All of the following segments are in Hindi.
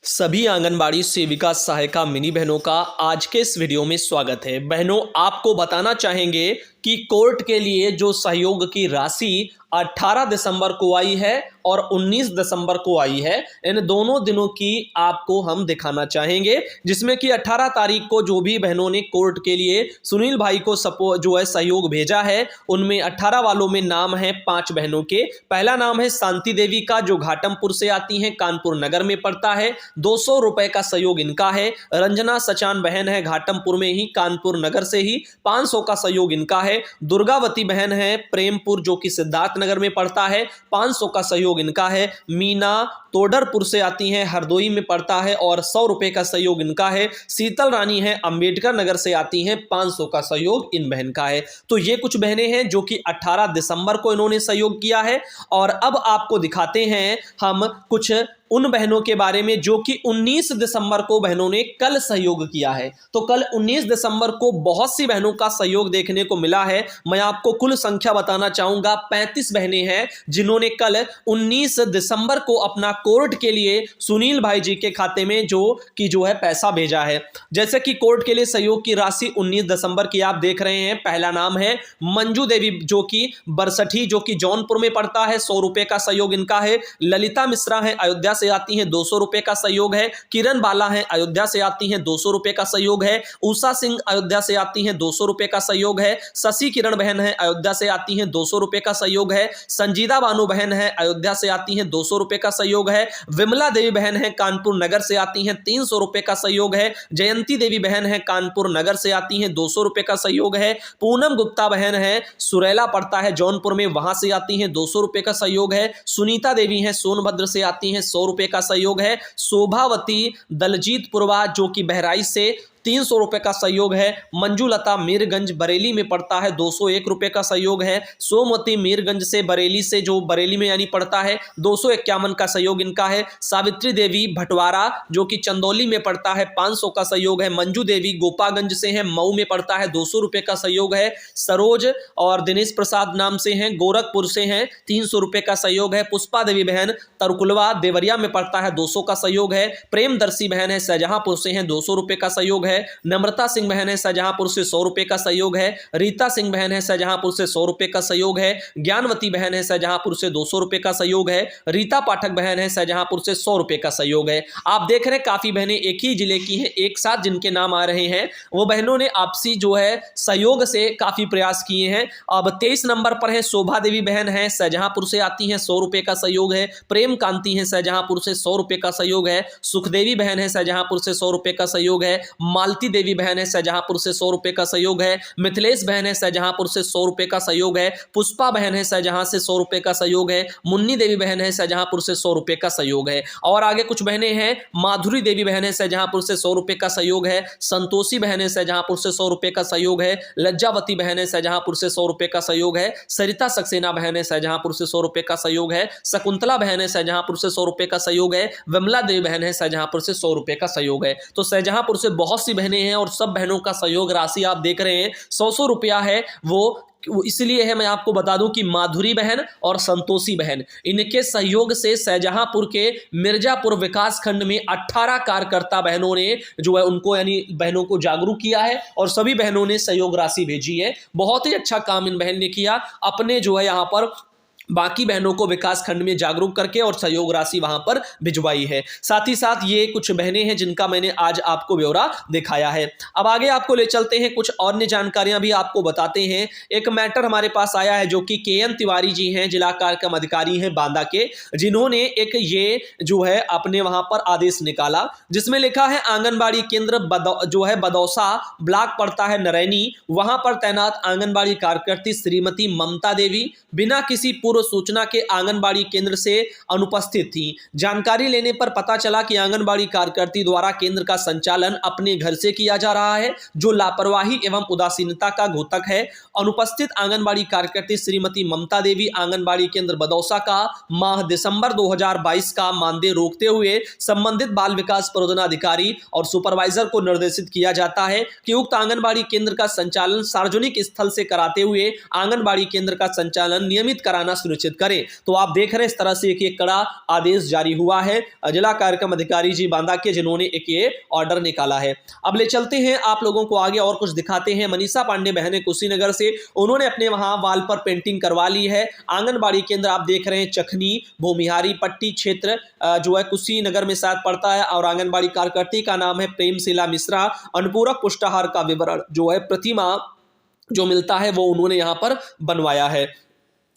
सभी आंगनबाड़ी सेविका सहायिका मिनी बहनों का आज के इस वीडियो में स्वागत है। बहनों, आपको बताना चाहेंगे कि कोर्ट के लिए जो सहयोग की राशि 18 दिसंबर को आई है और 19 दिसंबर को आई है, इन दोनों दिनों की आपको हम दिखाना चाहेंगे, जिसमें कि 18 तारीख को जो भी बहनों ने कोर्ट के लिए सुनील भाई को सहयोग भेजा है, उनमें 18 वालों में नाम है 5 बहनों के। पहला नाम है शांति देवी का, जो घाटमपुर से आती हैं, कानपुर नगर में पड़ता है। 200 रुपए का सहयोग इनका है। रंजना सचान बहन है, घाटमपुर में ही, कानपुर नगर से ही, 500 का सहयोग इनका है। दुर्गावती बहन है, प्रेमपुर जो कि सिद्धार्थ नगर में पड़ता है, 500 का सहयोग इनका है। मीना तोडरपुर से आती हैं, हरदोई में पड़ता है और 100 रुपए का सहयोग इनका है। शीतल रानी है, अंबेडकर नगर से आती हैं, 500 का सहयोग इन बहन का है। तो ये कुछ बहनें हैं जो कि 18 दिसंबर को इन्होंने सहयोग किया है। और अब आपको दिखाते हैं हम कुछ उन बहनों के बारे में जो कि 19 दिसंबर को बहनों ने कल सहयोग किया है। तो कल 19 दिसंबर को बहुत सी बहनों का सहयोग देखने को मिला है। मैं आपको कुल संख्या बताना चाहूंगा, 35 बहनें हैं जिन्होंने कल 19 दिसंबर को अपना कोर्ट के लिए सुनील भाई जी के खाते में जो है पैसा भेजा है। जैसे कि कोर्ट के लिए सहयोग की राशि 19 दिसंबर की आप देख रहे हैं। पहला नाम है मंजू देवी जो कि बरसठी जो कि जौनपुर में पड़ता है, 100 रुपए का सहयोग इनका है। ललिता मिश्रा है, अयोध्या से आती हैं, 200 रुपए का सहयोग है। किरण बाला है, अयोध्या से आती हैं, 200 रुपए का सहयोग है। उषा सिंह अयोध्या से आती हैं, 200 रुपए का सहयोग है। शशि किरण बहन है, अयोध्या से आती हैं, 200 रुपए का सहयोग है। संजीदा बानू बहन है, अयोध्या से आती हैं, 200 रुपए का सहयोग है। विमला देवी बहन है, कानपुर नगर से आती हैं, 300 रुपए का सहयोग है। जयंती देवी बहन है, कानपुर नगर से आती हैं, 200 रुपए का सहयोग है। पूनम गुप्ता बहन है, सुरेला पड़ता है जौनपुर में, वहां से आती हैं, 200 रुपए का सहयोग है। सुनीता देवी है, सोनभद्र से आती हैं, 100 रुपए का सहयोग है। शोभावती दलजीत पुरवा जो कि बहराइच से, 300 रुपए का सहयोग है। मंजूलता मीरगंज बरेली में पड़ता है, 201 रुपए का सहयोग है। सोमवती मीरगंज से बरेली से, जो बरेली में यानी पड़ता है, 251 का सहयोग इनका है। सावित्री देवी भटवारा जो कि चंदौली में पड़ता है, 500 का सहयोग है। मंजू देवी गोपागंज से है, मऊ में पड़ता है, 200 रुपए का सहयोग है। सरोज और दिनेश प्रसाद नाम से हैं, गोरखपुर से हैं, 300 रुपए का सहयोग है। पुष्पा देवी बहन तरकुलवा देवरिया में पड़ता है, 200 का सहयोग है। प्रेमदर्शी बहन है, शाहजहांपुर से हैं, 200 रुपए का सहयोग है। नम्रता सिंह बहन है, शाहजहांपुर से, 100 रुपए का सहयोग है। रीता सिंह बहन है, शाहजहांपुर से, 100 रुपए का सहयोग है। ज्ञानवती बहन है, शाहजहांपुर से, 200 रुपए का सहयोग है। रीता पाठक बहन है, शाहजहांपुर से, 100 रुपए का सहयोग है। आप देख रहे हैं काफी बहनें एक ही जिले की हैं, एक साथ जिनके नाम आ रहे हैं। वो बहनों ने आपसी जो है सहयोग से काफी प्रयास किए हैं। अब 23 नंबर पर है शोभा देवी बहन है, शाहजहांपुर से आती हैं, 100 रुपए का सहयोग है। प्रेम कांति है, शाहजहांपुर से, 100 रुपए का सहयोग है। सुखदेवी बहन है, शाहजहांपुर से, 100 रुपए का सहयोग है। मालती देवी बहन है, शाहजहांपुर से, 100 रुपए का सहयोग है। मिथिलेश बहन है, शाहजहांपुर से, 100 रुपए का सहयोग है। पुष्पा बहन है, शाहजहां से, 100 रुपए का सहयोग है। मुन्नी देवी बहन है, शाहजहांपुर से, 100 रुपए का सहयोग है। और आगे कुछ बहनें हैं, माधुरी देवी बहन है, शाहजहांपुर से, 100 रुपए का सहयोग है। संतोषी बहन है, शाहजहांपुर से, 100 रुपए का सहयोग है। लज्जावती बहन है, शाहजहांपुर से, 100 रुपए का सहयोग है। सरिता सक्सेना बहन है, शाहजहांपुर से, 100 रुपए का सहयोग है। शकुंतला बहन है, शाहजहांपुर से, 100 रुपए का सहयोग है। विमला देवी बहन है, शाहजहांपुर से, 100 रुपए का सहयोग है। तो शाहजहांपुर से बहुत सी बहनें हैं और सब बहनों का सहयोग राशि आप देख रहे हैं 100 रुपया है। वो इसलिए है, मैं आपको बता दूं कि माधुरी बहन और संतोषी बहन, इनके सहयोग से शाहजहांपुर के मिर्जापुर विकास खंड में 18 कार्यकर्ता बहनों ने जो है उनको यानी बहनों को जागरूक किया है और सभी बहनों ने सहयोग राशि भेजी है। बहुत ही अच्छा काम इन बहन ने किया, अपने जो है यहाँ पर बाकी बहनों को विकास खंड में जागरूक करके और सहयोग राशि वहां पर भिजवाई है। साथ ही साथ ये कुछ बहनें हैं जिनका मैंने आज आपको ब्यौरा दिखाया है। अब आगे आपको ले चलते हैं, कुछ अन्य जानकारियां भी आपको बताते हैं। एक मैटर हमारे पास आया है जो कि KN तिवारी जी हैं, जिला कार्यक्रम अधिकारी हैं बांदा के, जिन्होंने एक ये जो है अपने वहां पर आदेश निकाला, जिसमें लिखा है आंगनबाड़ी केंद्र जो है बदौसा ब्लॉक पड़ता है नरैनी, वहां पर तैनात आंगनबाड़ी कार्यकर्ती श्रीमती ममता देवी बिना किसी पूर्व सूचना के आंगनबाड़ी केंद्र से अनुपस्थित थी। जानकारी लेने पर पता चला कि आंगनबाड़ी कार्यकर्ती द्वारा केंद्र का संचालन अपने घर से किया जा रहा है, जो लापरवाही एवं उदासीनता का घोतक है। अनुपस्थित आंगनबाड़ी कार्यकर्ती श्रीमती ममता देवी आंगनबाड़ी केंद्र बदौसा का माह दिसंबर 2022 का मानदेय रोकते हुए संबंधित बाल विकास परियोजनाधिकारी और सुपरवाइजर को निर्देशित किया जाता है कि उक्त आंगनबाड़ी केंद्र का संचालन सार्वजनिक स्थल से कराते हुए आंगनबाड़ी केंद्र का संचालन नियमित कराना सुनिश्चित करें। तो आप देख रहे हैं इस तरह से एक कड़ा आदेश जारी हुआ है जिला कार्यक्रम अधिकारी जी बांदा के, जिन्होंने एक ये ऑर्डर निकाला है। अब ले चलते हैं आप लोगों को आगे और कुछ दिखाते हैं। मनीषा पांडे बहन है कुशीनगर से, उन्होंने अपने वहां वाल पर पेंटिंग करवा ली है। आंगनबाड़ी केंद्र आप देख रहे हैं चखनी भूमिहारी पट्टी क्षेत्र जो है कुशीनगर में शायद पड़ता है, और आंगनबाड़ी कार्यकर्ती का नाम है प्रेमशिला मिश्रा। अनुपूरक पुष्टाहार का विवरण जो है प्रतिमा जो मिलता है वो उन्होंने यहां पर बनवाया है।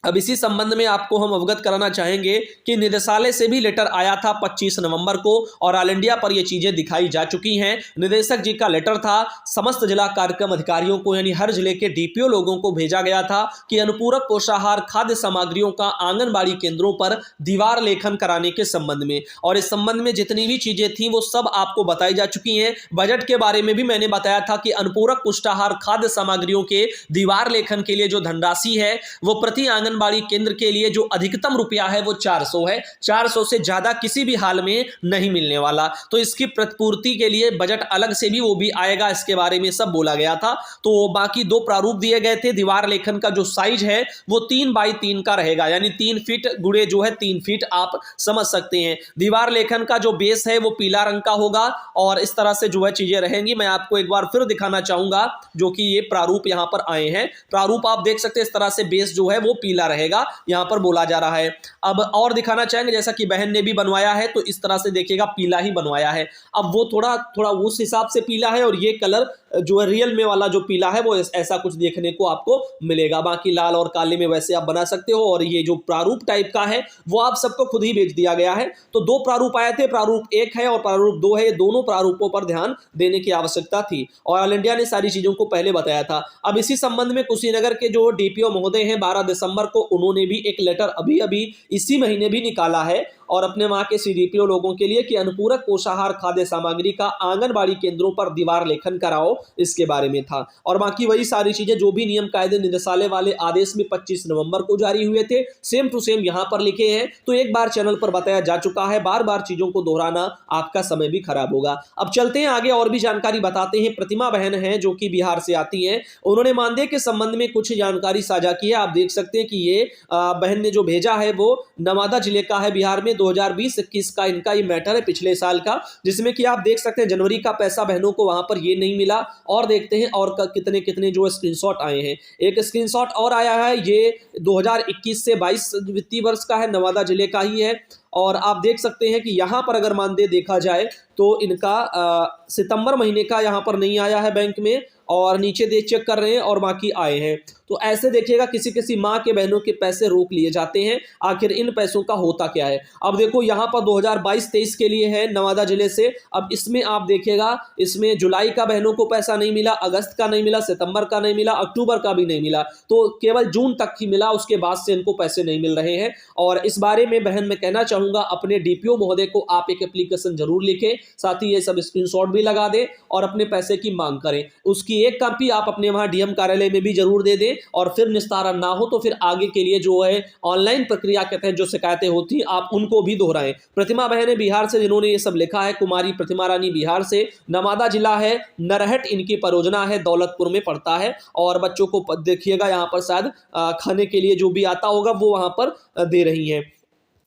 अब इसी संबंध में आपको हम अवगत कराना चाहेंगे कि निदेशालय से भी लेटर आया था 25 नवंबर को, और ऑल इंडिया पर ये चीजें दिखाई जा चुकी हैं। निदेशक जी का लेटर था, समस्त जिला कार्यक्रम अधिकारियों को यानी हर जिले के डीपीओ लोगों को भेजा गया था कि अनुपूरक पोषाहार खाद्य सामग्रियों का आंगनबाड़ी केंद्रों पर दीवार लेखन कराने के संबंध में, और इस संबंध में जितनी भी चीजें थी वो सब आपको बताई जा चुकी हैं। बजट के बारे में भी मैंने बताया था कि अनुपूरक पुष्टाहार खाद्य सामग्रियों के दीवार लेखन के लिए जो धनराशि है वो प्रति आंगनबाड़ी केंद्र के लिए जो अधिकतम रुपया है वो 400 है। 400 से ज्यादा किसी भी हाल में नहीं मिलने वाला। तो इसकी प्रतिपूर्ति के लिए बजट अलग से भी वो भी आएगा, इसके बारे में सब बोला गया था। तो बाकी 2 प्रारूप दिए गए थे। दीवार लेखन का जो साइज है वो 3 बाई 3 का रहेगा, यानी 3 फीट गुड़े जो है 3 फीट आप समझ सकते हैं। दीवार लेखन का जो बेस है वो पीला रंग का होगा, और इस तरह से जो है चीजें रहेंगी। मैं आपको एक बार फिर दिखाना चाहूंगा जो कि ये प्रारूप यहां पर आए हैं। प्रारूप आप देख सकते हैं इस तरह से बेस जो है वो पीला रहेगा, यहां पर बोला जा रहा है। अब और दिखाना चाहेंगे, जैसा कि बहन ने भी बनवाया है तो इस तरह से देखिएगा पीला ही बनवाया है। अब वो थोड़ा थोड़ा उस हिसाब से पीला है, और ये कलर जो है रियल में वाला जो पीला है वो ऐसा कुछ देखने को आपको मिलेगा। बाकी लाल और काले में वैसे आप बना सकते हो, और ये जो प्रारूप टाइप का है वो आप सबको खुद ही भेज दिया गया है। तो 2 प्रारूप आए थे, प्रारूप 1 है और प्रारूप 2 है। दोनों प्रारूपों पर ध्यान देने की आवश्यकता थी, और ऑल इंडिया ने सारी चीजों को पहले बताया था। अब इसी संबंध में कुशीनगर के जो डीपीओ महोदय हैं 12 दिसंबर को उन्होंने भी एक लेटर अभी अभी इसी महीने भी निकाला है, और अपने वहां के सीडीपीओ लोगों के लिए कि अनुपूरक पोषाहार खाद्य सामग्री का आंगनबाड़ी केंद्रों पर दीवार लेखन कराओ, इसके बारे में था। और बाकी वही सारी चीजें जो भी नियम कायदे निदेशालय वाले आदेश में 25 नवंबर को जारी हुए थे, सेम टू सेम यहां पर लिखे हैं। तो एक बार चैनल पर बताया जा चुका है, बार बार चीजों को दोहराना आपका समय भी खराब होगा। अब चलते हैं आगे और भी जानकारी बताते हैं। प्रतिमा बहन है जो कि बिहार से आती है, उन्होंने मानदेय के संबंध में कुछ जानकारी साझा की है। आप देख सकते हैं कि ये बहन ने जो भेजा है वो नवादा जिले का है, बिहार में 2020-21 का इनका ये मैटर है पिछले साल का, जिसमें कि आप देख सकते हैं जनवरी का पैसा बहनों को वहां पर ये नहीं मिला। और देखते हैं और कितने कितने जो स्क्रीनशॉट आए हैं। एक स्क्रीनशॉट और आया है, ये 2021 से 22 वित्तीय वर्ष का है, नवादा जिले का ही है। और आप देख सकते हैं कि यहां पर अगर मानदेय देखा जाए तो इनका सितंबर महीने का यहां पर नहीं आया है बैंक में, और नीचे देख चेक कर रहे हैं और बाकी आए हैं। तो ऐसे देखिएगा किसी किसी माँ के बहनों के पैसे रोक लिए जाते हैं। आखिर इन पैसों का होता क्या है? अब देखो यहाँ पर 2022-23 के लिए है नवादा जिले से। अब इसमें आप देखिएगा, इसमें जुलाई का बहनों को पैसा नहीं मिला, अगस्त का नहीं मिला, सितंबर का नहीं मिला, अक्टूबर का भी नहीं मिला, तो केवल जून तक ही मिला। उसके बाद से इनको पैसे नहीं मिल रहे हैं। और इस बारे में बहन मैं कहना चाहूंगा अपने डीपीओ महोदय को आप एक एप्लीकेशन जरूर लिखें, साथ ही ये सब स्क्रीनशॉट भी लगा दें और अपने पैसे की मांग करें। उसकी एक कॉपी आप अपने वहां डीएम कार्यालय में भी जरूर दे दें, और फिर निस्तारण ना हो तो फिर आगे के लिए जो है ऑनलाइन प्रक्रिया के तहत जो शिकायतें होती हैं आप उनको भी दोहराएं। प्रतिमा बहन बिहार से जिन्होंने ये सब लिखा है, कुमारी प्रतिमा रानी बिहार से, नवादा जिला है, नरहट इनकी परियोजना है, दौलतपुर में पड़ता है। और बच्चों को देखिएगा यहाँ पर शायद खाने के लिए जो भी आता होगा वो वहां पर दे रही है।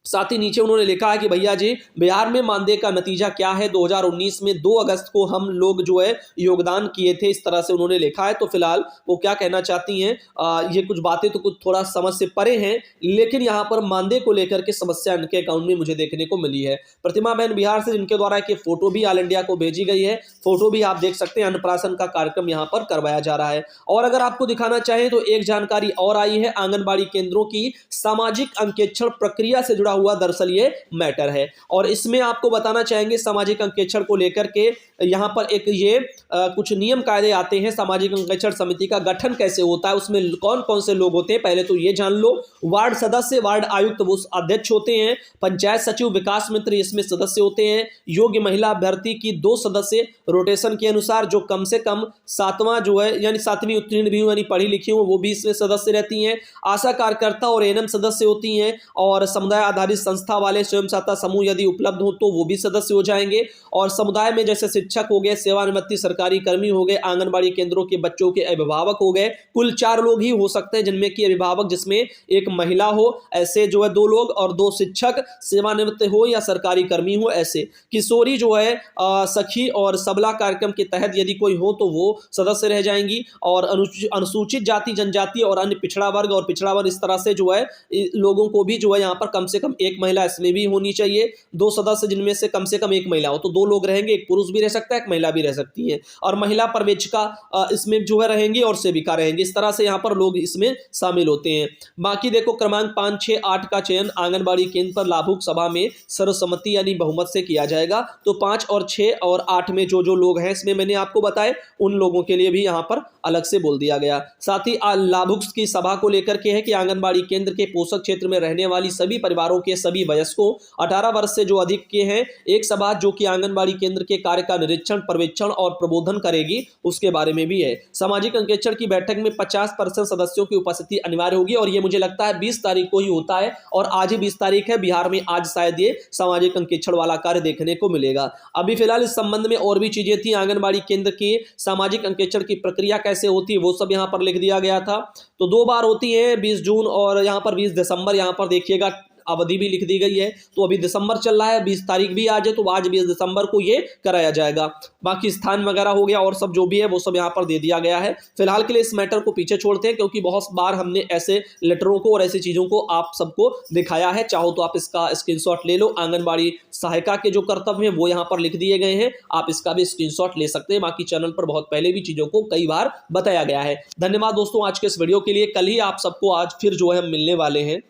साथ ही नीचे उन्होंने लिखा है कि भैया जी बिहार में मानदेय का नतीजा क्या है, 2019 में 2 अगस्त को हम लोग जो है योगदान किए थे, इस तरह से उन्होंने लिखा है। तो फिलहाल वो क्या कहना चाहती हैं, ये कुछ बातें तो कुछ थोड़ा समझ से परे हैं, लेकिन यहाँ पर मानदेय को लेकर के समस्या इनके अकाउंट में मुझे देखने को मिली है। प्रतिमा बहन बिहार से, जिनके द्वारा एक फोटो भी ऑल इंडिया को भेजी गई है, फोटो भी आप देख सकते हैं। अन्नप्राशन का कार्यक्रम यहाँ पर करवाया जा रहा है। और अगर आपको दिखाना चाहें तो एक जानकारी और आई है, आंगनबाड़ी केंद्रों की सामाजिक अंकेक्षण प्रक्रिया से जुड़ा हुआ दरअसल ये मैटर है। और इसमें आपको बताना चाहेंगे सामाजिक अंकेक्षण को लेकर के यहां पर एक ये कुछ नियम कायदे आते हैं। सामाजिक अंकेक्षण समिति का गठन कैसे होता है, उसमें कौन कौन से लोग होते हैं पहले तो ये जान लो। वार्ड सदस्य, वार्ड आयुक्त वो अध्यक्ष होते हैं, पंचायत सचिव, विकास मित्र इसमें सदस्य होते हैं, योग्य महिला अभ्यर्थी की 2 सदस्य रोटेशन के अनुसार जो कम से कम 7वां जो है यानी 7वीं उत्तीर्ण भी यानी पढ़ी लिखी हो वो भी इसमें सदस्य रहती हैं, आशा कार्यकर्ता और एएनएम सदस्य होती हैं, और समुदाय आधारित आधारित संस्था वाले स्वयं सहायता समूह यदि उपलब्ध हो तो वो भी सदस्य हो जाएंगे। और समुदाय में जैसे शिक्षक हो गए, सेवानिवृत्त सरकारी कर्मी हो गए, आंगनबाड़ी केंद्रों के बच्चों के अभिभावक हो गए, कुल 4 लोग ही हो सकते हैं जिनमें कि अभिभावक जिसमें एक महिला हो, ऐसे जो है 2 लोग, और 2 शिक्षक सेवानिवृत्त हो या सरकारी कर्मी हो ऐसे। किशोरी जो है सखी और सबला कार्यक्रम के तहत यदि कोई हो तो वो सदस्य रह जाएंगी। और अनुसूचित जाति जनजाति और अन्य पिछड़ा वर्ग इस तरह से जो है लोगों को भी जो है यहाँ पर कम से कम एक महिला इसमें भी होनी चाहिए। 2 सदस्य जिनमें से कम एक महिला हो, तो 2 लोग रहेंगे, एक पुरुष भी रह सकता है, एक महिला भी रह सकती है। और महिला पर्यवेक्षिका इसमें जो है रहेंगी और सेविका रहेंगी। इस तरह से यहाँ पर लोग इसमें शामिल होते हैं। बाकी देखो क्रमांक 5, 6, 8 का चयन आंगनबाड़ी केंद्र पर लाभुक सभा में सर्वसम्मति यानी बहुमत से किया जाएगा। तो 5 और 6 और 8 में जो जो लोग हैं इसमें मैंने आपको बताए उन लोगों के लिए भी यहाँ पर अलग से बोल दिया गया। साथ ही लाभुक की सभा को लेकर के है कि आंगनबाड़ी केंद्र के पोषक क्षेत्र में रहने वाली सभी परिवारों के सभी वयस्कों 18 वर्ष से जो अधिक के हैं एक सभा जो कि आंगनबाड़ी केंद्र के कार्य का निरीक्षण, पर्यवेक्षण और प्रबोधन करेगी, उसके बारे में भी है। सामाजिक अंकेक्षण की बैठक में 50% सदस्यों की उपस्थिति अनिवार्य होगी और ये मुझे लगता है 20 तारीख को ही होता है और आज ही 20 तारीख है। बिहार में आज शायद ये सामाजिक अंकेक्षण वाला कार्य देखने को मिलेगा। अभी फिलहाल इस संबंध में और भी चीजें थी। आंगनबाड़ी केंद्र की सामाजिक अंकेक्षण की प्रक्रिया कैसे होती है वो सब यहाँ पर लिख दिया गया था। तो 2 बार होती है, 20 जून और यहाँ पर 20 दिसंबर। यहाँ पर देखिएगा अवधि भी लिख दी गई है। तो अभी दिसंबर चल रहा है, 20 तारीख भी आज है, तो आज 20 दिसंबर को ये कराया जाएगा। बाकी स्थान वगैरह हो गया और सब जो भी है वो सब यहाँ पर दे दिया गया है। फिलहाल के लिए इस मैटर को पीछे छोड़ते हैं क्योंकि बहुत बार हमने ऐसे लेटरों को और ऐसी चीजों को आप सबको दिखाया है। चाहो तो आप इसका स्क्रीनशॉट ले लो। आंगनबाड़ी सहायिका के जो कर्तव्य हैं वो यहाँ पर लिख दिए गए हैं, आप इसका भी स्क्रीनशॉट ले सकते हैं। बाकी चैनल पर बहुत पहले भी चीजों को कई बार बताया गया है। धन्यवाद दोस्तों आज के इस वीडियो के लिए। कल ही आप सबको आज फिर जो है हम मिलने वाले हैं।